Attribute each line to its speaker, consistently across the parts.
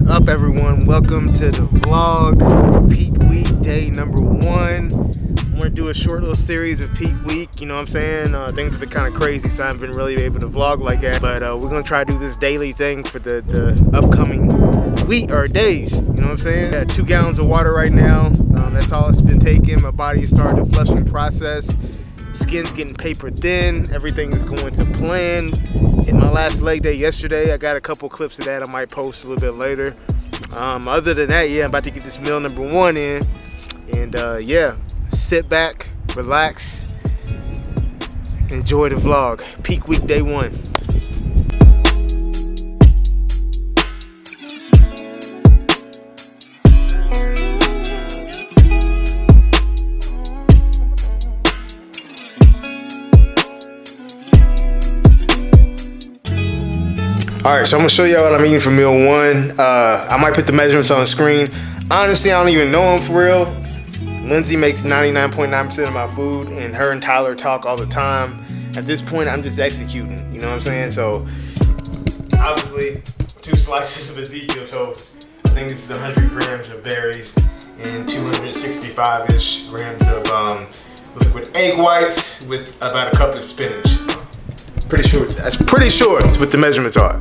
Speaker 1: Up, everyone? Welcome to the vlog. Peak week day number 1. I'm gonna do a short little series of peak week. You know what I'm saying? Things have been kind of crazy, so I haven't been really able to vlog like that. But we're gonna try to do this daily thing for the upcoming week or days. You know what I'm saying? Got 2 gallons of water right now. That's all it's been taking. My body has started the flushing process. Skin's getting paper thin. Everything is going to plan. In my last leg day yesterday, I got a couple clips of that I might post a little bit later. Other than that, yeah, I'm about to get this meal number 1 in. And yeah, sit back, relax, enjoy the vlog. Peak week day 1. Alright, so I'm gonna show y'all what I'm eating for meal 1. I might put the measurements on the screen. Honestly, I don't even know them for real. Lindsay makes 99.9% of my food, and her and Tyler talk all the time. At this point, I'm just executing, you know what I'm saying? So, obviously, 2 slices of Ezekiel toast. I think this is 100 grams of berries and 265-ish grams of liquid egg whites with about a cup of spinach. Pretty sure that's what the measurements are.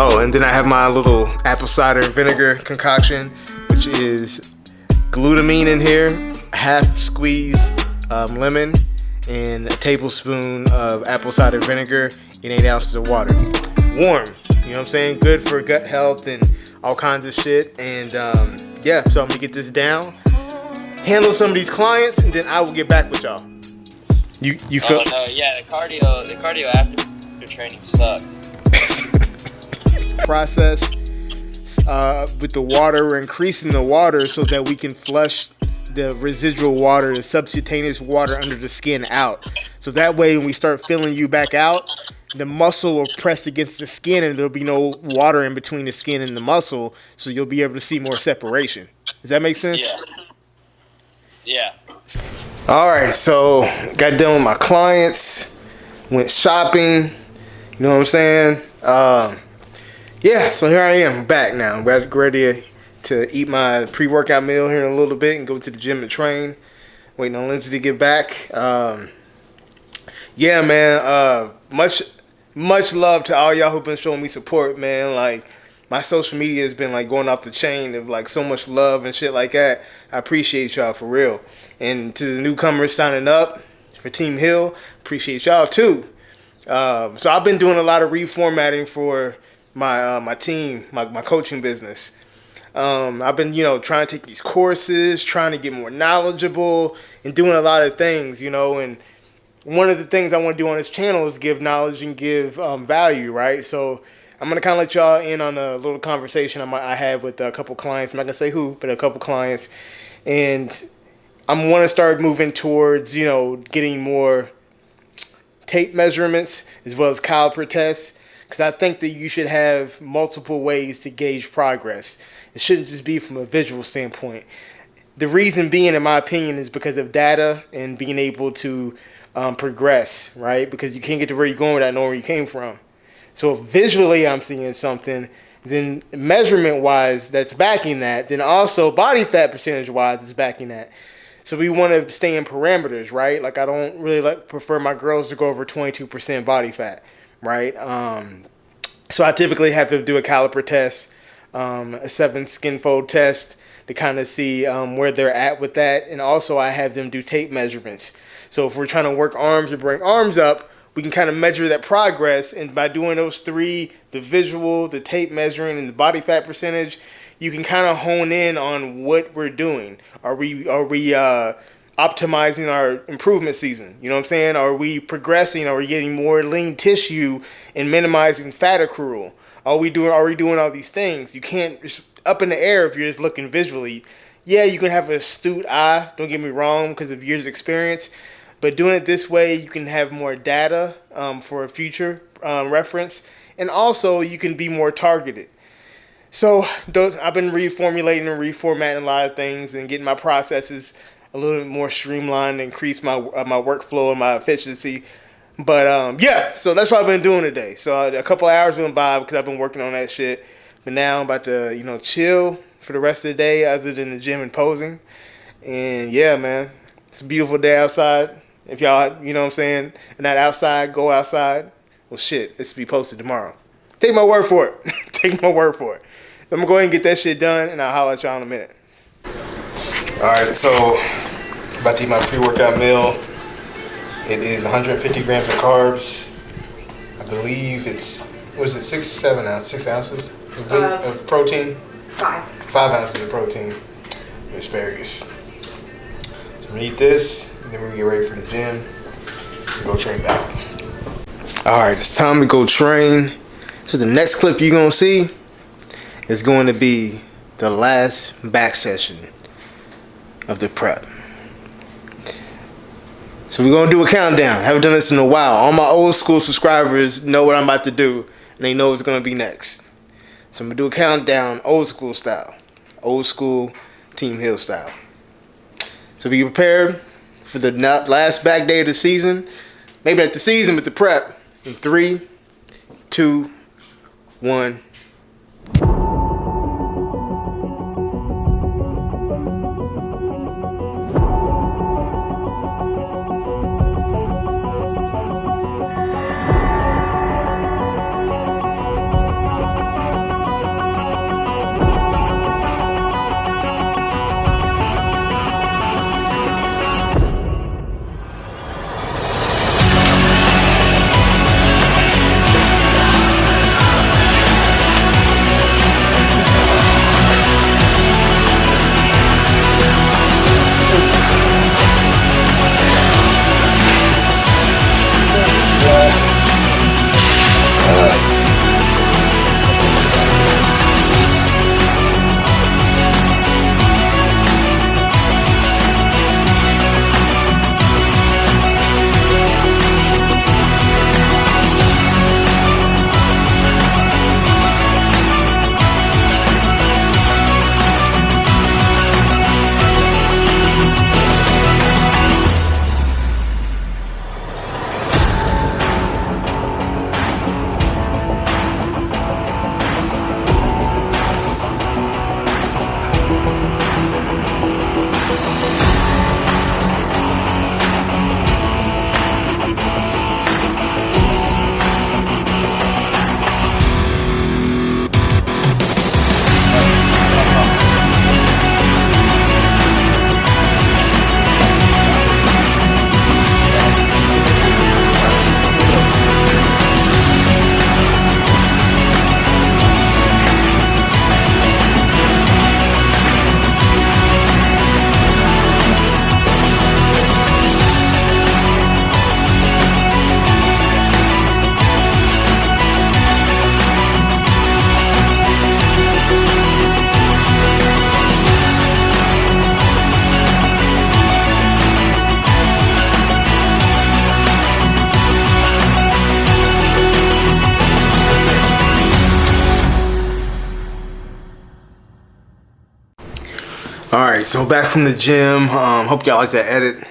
Speaker 1: Oh, and then I have my little apple cider vinegar concoction, which is glutamine in here, half squeeze lemon, and a tablespoon of apple cider vinegar in 8 ounces of water. Warm, you know what I'm saying? Good for gut health and all kinds of shit. And yeah, so I'm gonna get this down, handle some of these clients, and then I will get back with y'all. You feel?
Speaker 2: Oh no, yeah, the cardio after training sucks.
Speaker 1: Process with the water, we're increasing the water so that we can flush the residual water, the subcutaneous water under the skin out. So that way, when we start filling you back out, the muscle will press against the skin, and there'll be no water in between the skin and the muscle, so you'll be able to see more separation. Does that make sense?
Speaker 2: Yeah.
Speaker 1: All right, so got done with my clients, went shopping, you know what I'm saying? Yeah, so here I am, back now. I'm ready to eat my pre-workout meal here in a little bit and go to the gym and train. Waiting on Lindsay to get back. Yeah, man, much love to all y'all who've been showing me support, man. Like, my social media has been like going off the chain of like so much love and shit like that. I appreciate y'all for real. And to the newcomers signing up for Team Hill, appreciate y'all too. So I've been doing a lot of reformatting for my team, my coaching business. I've been, trying to take these courses, trying to get more knowledgeable, and doing a lot of things, and one of the things I want to do on this channel is give knowledge and give value, right? So I'm going to kind of let y'all in on a little conversation I had with a couple clients. I'm not going to say who, but a couple clients. And I want to start moving towards, getting more tape measurements as well as caliper tests, because I think that you should have multiple ways to gauge progress. It shouldn't just be from a visual standpoint. The reason being, in my opinion, is because of data and being able to progress, right? Because you can't get to where you're going without knowing where you came from. So if visually I'm seeing something, then measurement-wise that's backing that, then also body fat percentage-wise is backing that. So we want to stay in parameters, right? Like, I don't really prefer my girls to go over 22% body fat, right? So I typically have to do a caliper test, a 7 skin fold test to kind of see where they're at with that. And also I have them do tape measurements. So if we're trying to work arms or bring arms up, we can kind of measure that progress. And by doing those three, the visual, the tape measuring, and the body fat percentage, you can kind of hone in on what we're doing. Are we optimizing our improvement season? You know what I'm saying? Are we progressing? Are we getting more lean tissue and minimizing fat accrual? Are we doing all these things? You can't just up in the air if you're just looking visually. Yeah, you can have an astute eye, don't get me wrong, because of years of experience. But doing it this way, you can have more data for a future reference. And also, you can be more targeted. So I've been reformulating and reformatting a lot of things and getting my processes a little bit more streamlined, increase my workflow and my efficiency. But yeah, so that's what I've been doing today. So a couple of hours went by because I've been working on that shit. But now I'm about to, chill for the rest of the day other than the gym and posing. And yeah, man, it's a beautiful day outside. If y'all, you know what I'm saying, are not outside, go outside. Well, shit, this will be posted tomorrow. Take my word for it. Take my word for it. So I'm going to go ahead and get that shit done, and I'll holler at y'all in a minute. All right, so about to eat my pre-workout meal. It is 150 grams of carbs. I believe it's, 6 ounces of protein?
Speaker 3: 5.
Speaker 1: 5 ounces of protein and asparagus. So I'm going to eat this, and then we're going to get ready for the gym and go train back. All right, it's time to go train. So the next clip you're going to see is going to be the last back session of the prep. So we're going to do a countdown. Haven't done this in a while. All my old school subscribers know what I'm about to do, and they know what's going to be next. So I'm going to do a countdown old school style. Old school Team Hill style. So be prepared for the last back day of the season. Maybe not the season, but the prep. In 3, 2, 1. Alright, so back from the gym. Hope y'all like that edit.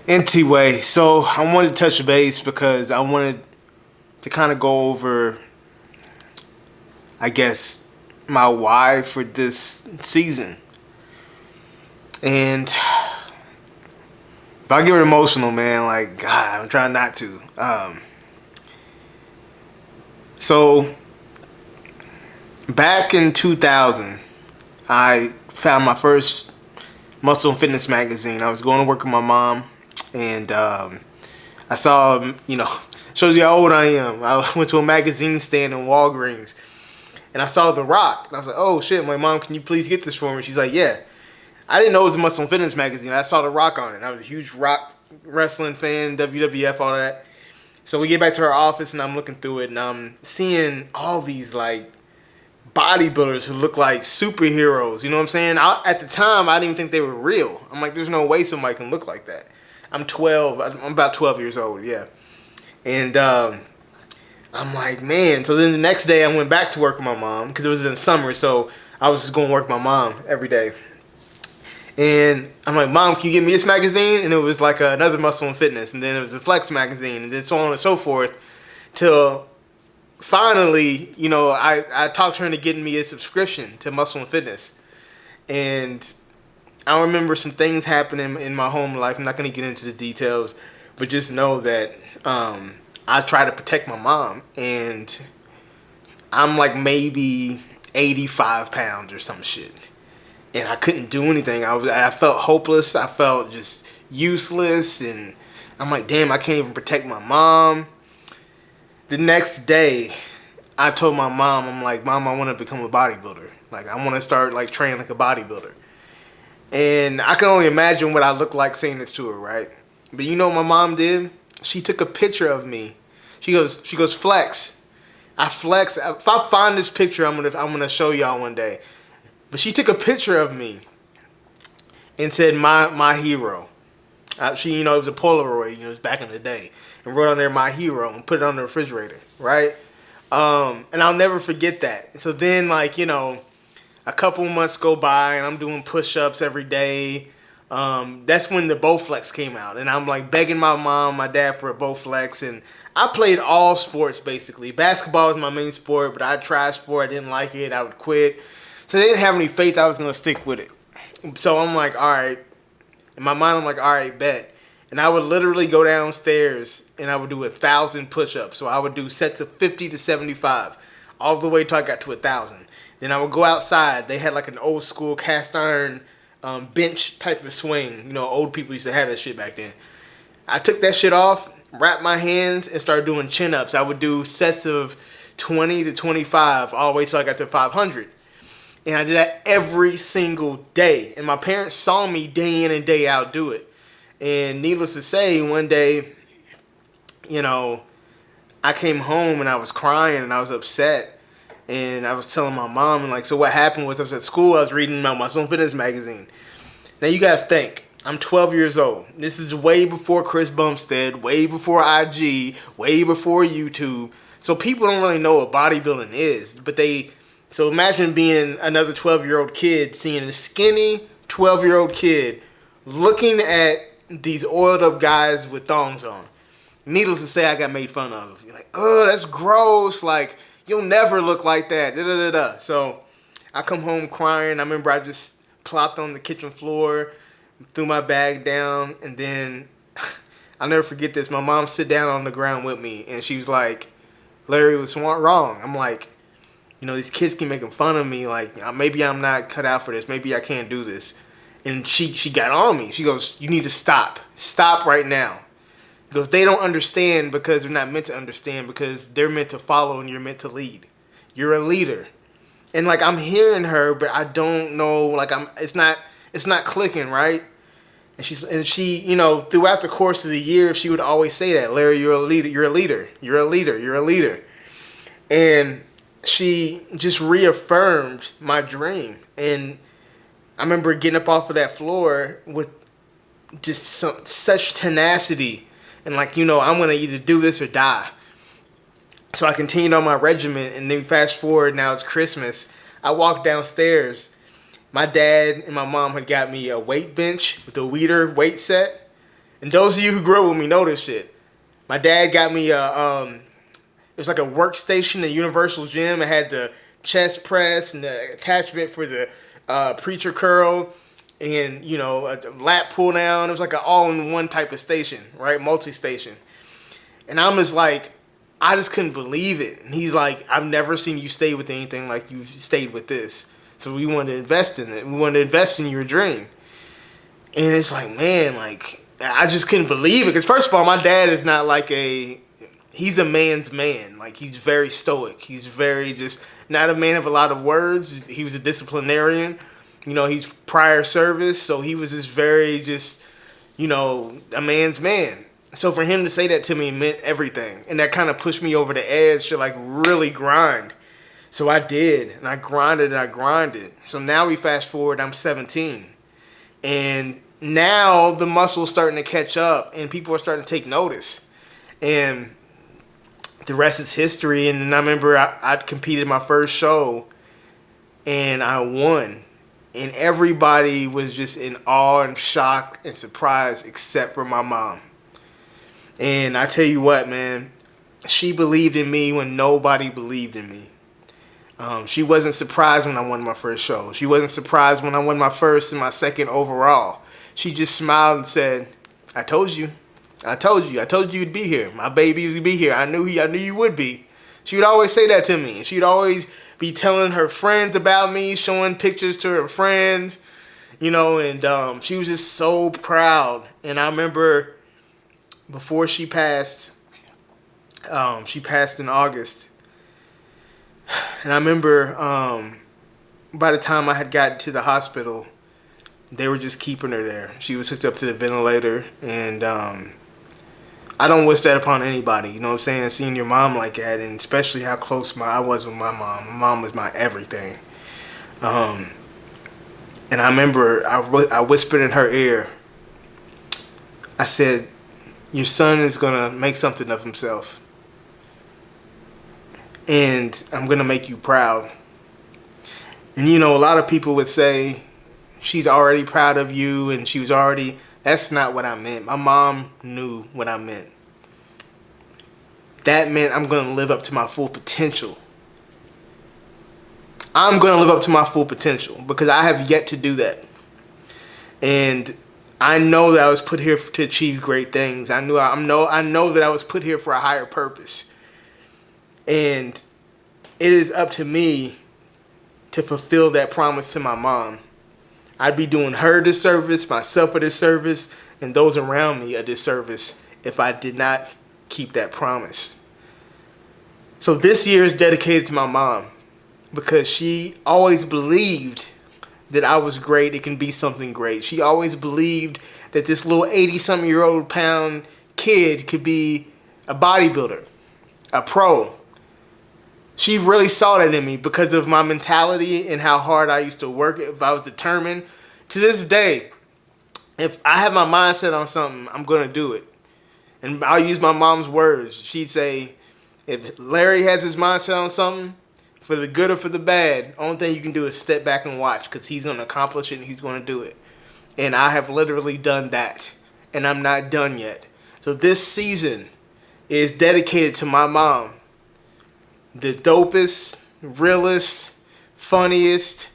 Speaker 1: Anyway, so I wanted to touch base because I wanted to kind of go over, I guess, my why for this season. And if I get emotional, man, like, God, I'm trying not to. So back in 2000, I found my first muscle and fitness magazine. I was going to work with my mom, and I I saw, shows you how old I am. I went to a magazine stand in Walgreens, and I saw The Rock. And I was like, oh shit, my mom, can you please get this for me? She's like, yeah. I didn't know it was a Muscle and Fitness magazine. I saw The Rock on it. I was a huge Rock wrestling fan, WWF, all that. So we get back to our office, and I'm looking through it, and I'm seeing all these, like, bodybuilders who look like superheroes. You know what I'm saying? At the time, I didn't even think they were real. I'm like, there's no way somebody can look like that. I'm 12. I'm about 12 years old, yeah. And I'm like, man. So then the next day, I went back to work with my mom because it was in the summer, so I was just going to work with my mom every day. And I'm like, Mom, can you give me this magazine? And it was like another Muscle and Fitness. And then it was a Flex magazine. And then so on and so forth. Till finally, I talked her into getting me a subscription to Muscle and Fitness. And I remember some things happening in my home life. I'm not going to get into the details. But just know that I try to protect my mom. And I'm like maybe 85 pounds or some shit. And I couldn't do anything. I felt hopeless. I felt just useless. And I'm like, damn, I can't even protect my mom. The next day, I told my mom, I'm like, Mom, I want to become a bodybuilder. Like, I want to start, like, training like a bodybuilder. And I can only imagine what I look like saying this to her, right? But you know what my mom did? She took a picture of me. She goes, Flex. I flex. If I find this picture, I'm gonna show y'all one day. But she took a picture of me and said, my hero. It was a Polaroid, it was back in the day. And wrote on there, my hero, and put it on the refrigerator, right? And I'll never forget that. So then, a couple months go by, and I'm doing push-ups every day. That's when the Bowflex came out. And I'm, like, begging my mom, my dad for a Bowflex. And I played all sports, basically. Basketball was my main sport, but I tried sport. I didn't like it. I would quit. So they didn't have any faith I was going to stick with it. So I'm like, all right. In my mind, I'm like, all right, bet. And I would literally go downstairs and I would do 1,000 push-ups. So I would do sets of 50 to 75 all the way till I got to 1,000. Then I would go outside. They had like an old school cast iron bench type of swing. Old people used to have that shit back then. I took that shit off, wrapped my hands, and started doing chin-ups. I would do sets of 20 to 25 all the way till I got to 500. And I did that every single day. And my parents saw me day in and day out do it. And needless to say, one day, I came home and I was crying and I was upset. And I was telling my mom, and so what happened was I was at school, I was reading about Muscle and Fitness magazine. Now you gotta think, I'm 12 years old. This is way before Chris Bumstead, way before IG, way before YouTube. So people don't really know what bodybuilding is, so imagine being another 12-year-old kid, seeing a skinny 12-year-old kid looking at these oiled up guys with thongs on. Needless to say, I got made fun of. You're like, oh, that's gross. Like, you'll never look like that. Da-da-da-da. So I come home crying. I remember I just plopped on the kitchen floor, threw my bag down, and then I'll never forget this. My mom sit down on the ground with me, and she was like, Larry, what's wrong? I'm like, these kids keep making fun of me. Like, maybe I'm not cut out for this. Maybe I can't do this. And she got on me. She goes, you need to stop. Stop right now. Because they don't understand because they're not meant to understand because they're meant to follow and you're meant to lead. You're a leader. And, I'm hearing her, but I don't know. It's not clicking, right? And she, throughout the course of the year, she would always say that, Larry, you're a leader. You're a leader. You're a leader. You're a leader. And she just reaffirmed my dream. And I remember getting up off of that floor with just such tenacity. And I'm going to either do this or die. So I continued on my regimen. And then fast forward, now it's Christmas. I walked downstairs. My dad and my mom had got me a weight bench with a Weider weight set. And those of you who grew up with me know this shit. My dad got me it was like a workstation at Universal Gym. It had the chest press and the attachment for the preacher curl and, a lat pull down. It was like an all-in-one type of station, right? Multi-station. And I'm just like, I just couldn't believe it. And he's like, I've never seen you stay with anything like you've stayed with this. So we wanted to invest in it. We wanted to invest in your dream. And it's like, man, I just couldn't believe it. Because first of all, my dad is not like he's a man's man. Like, he's very stoic. He's very just not a man of a lot of words. He was a disciplinarian. You know, he's prior service. So he was just very just, you know, a man's man. So for him to say that to me meant everything. And that kind of pushed me over the edge to like really grind. So I did. And I grinded and I grinded. So now we fast forward, I'm 17. And now the muscle's starting to catch up and people are starting to take notice. And the rest is history. And I remember I competed my first show and I won. And everybody was just in awe and shock and surprise except for my mom. And I tell you what, man, she believed in me when nobody believed in me. She wasn't surprised when I won my first show. She wasn't surprised when I won my first and my second overall. She just smiled and said, I told you. I told you you'd be here. My baby would be here. I knew you would be. She would always say that to me. She'd always be telling her friends about me, showing pictures to her friends, you know, and she was just so proud. And I remember before she passed in August. And I remember by the time I had gotten to the hospital, they were just keeping her there. She was hooked up to the ventilator, and I don't wish that upon anybody. You know what I'm saying? Seeing your mom like that, and especially how close I was with my mom. My mom was my everything. And I remember I whispered in her ear. I said, your son is going to make something of himself. And I'm going to make you proud. And, you know, a lot of people would say, she's already proud of you and she was already... That's not what I meant. My mom knew what I meant. That meant I'm going to live up to my full potential. I'm going to live up to my full potential because I have yet to do that. And I know that I was put here to achieve great things. I know that I was put here for a higher purpose. And it is up to me to fulfill that promise to my mom. I'd be doing her a disservice, myself a disservice, and those around me a disservice if I did not keep that promise. So this year is dedicated to my mom because she always believed that I was great, it can be something great. She always believed that this little 80-something-year-old pound kid could be a bodybuilder, a pro. She really saw that in me because of my mentality and how hard I used to work if I was determined. To this day, if I have my mindset on something, I'm going to do it. And I'll use my mom's words. She'd say, if Larry has his mindset on something, for the good or for the bad, only thing you can do is step back and watch because he's going to accomplish it and he's going to do it. And I have literally done that. And I'm not done yet. So this season is dedicated to my mom. The dopest, realest, funniest,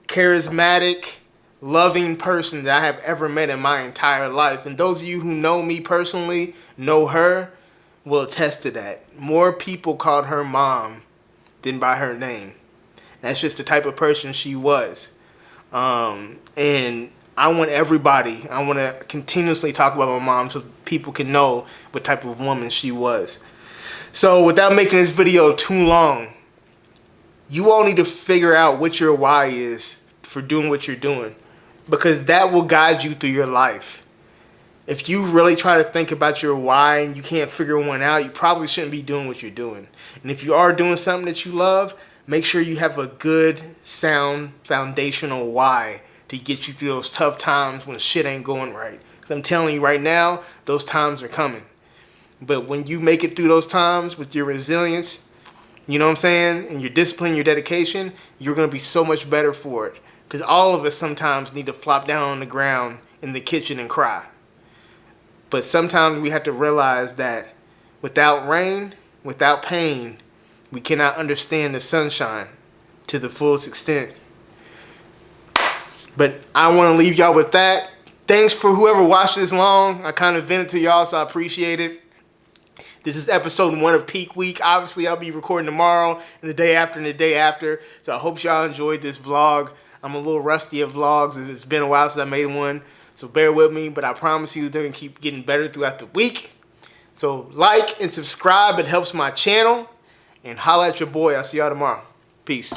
Speaker 1: charismatic, loving person that I have ever met in my entire life. And those of you who know me personally, know her, will attest to that. More people called her mom than by her name. That's just the type of person she was. And I want everybody, I want to continuously talk about my mom so people can know what type of woman she was. So without making this video too long, you all need to figure out what your why is for doing what you're doing, because that will guide you through your life. If you really try to think about your why and you can't figure one out, you probably shouldn't be doing what you're doing. And if you are doing something that you love, make sure you have a good, sound, foundational why to get you through those tough times when shit ain't going right. 'Cause I'm telling you right now, those times are coming. But when you make it through those times with your resilience, you know what I'm saying, and your discipline, your dedication, you're going to be so much better for it. Because all of us sometimes need to flop down on the ground in the kitchen and cry. But sometimes we have to realize that without rain, without pain, we cannot understand the sunshine to the fullest extent. But I want to leave y'all with that. Thanks for whoever watched this long. I kind of vented to y'all, so I appreciate it. This is episode 1 of Peak Week. Obviously, I'll be recording tomorrow and the day after and the day after. So I hope y'all enjoyed this vlog. I'm a little rusty at vlogs. It's been a while since I made one. So bear with me, but I promise you they're going to keep getting better throughout the week. So like and subscribe. It helps my channel. And holla at your boy. I'll see y'all tomorrow. Peace.